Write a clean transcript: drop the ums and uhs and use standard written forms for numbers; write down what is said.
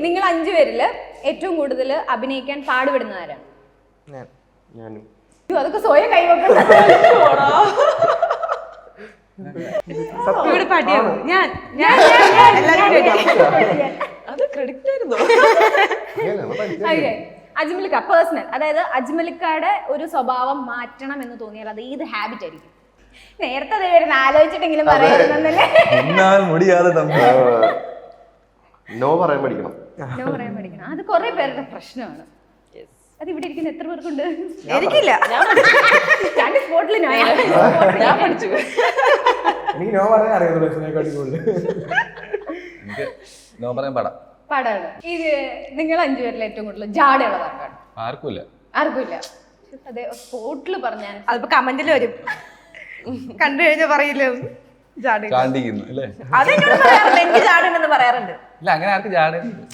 നിങ്ങൾ 5 പേരില് ഏറ്റവും കൂടുതൽ അഭിനയിക്കാൻ പാടുപെടുന്ന ആരാണ്? ഞാനും. അതൊക്കെ സ്വയം കൈവക്കണം. അജ്മലിക്ക പേഴ്സണൽ, അതായത് അജ്മലിക്കയുടെ ഒരു സ്വഭാവം മാറ്റണം എന്ന് തോന്നിയാൽ അത് ഏത് ഹാബിറ്റ് ആയിരിക്കും? നേരത്തെ ആലോചിച്ചിട്ടെങ്കിലും പറയാറുന്നല്ലേ. നോ പറയാൻ പഠിക്കണം. നോ പറയാൻ പഠിക്കണം. അത് കുറെ പേരുടെ പ്രശ്നമാണ്. അത് ഇവിടെ ഇരിക്കുന്ന എത്ര പേർക്കുണ്ട്? എനിക്കില്ല. ഞാൻ സ്പോട്ടിൽ ഞാൻ പഠിച്ചു. എനിക്ക് നോ പറയാൻ അറിയാം. നോ പറയാൻ പാടാണ്. ഇത് നിങ്ങൾ 5 പേരിൽ ഏറ്റവും കൂടുതൽ ജാടയുള്ളതാണ്? ആർക്കുമില്ല. അതെ, സ്പോട്ടിൽ പറഞ്ഞാൽ അതിപ്പോ കമന്റിൽ വരും, കണ്ടു കഴിഞ്ഞാൽ പറയില്ല ചാണ്ടിക്കുന്നു അല്ലേ? അതെന്നോട് പറയാറുണ്ട്, എനിക്ക് ചാടുണ്ടെന്ന് പറയാറുണ്ട്. ഇല്ല, അങ്ങനെ ആർക്ക് ചാടുന്നു?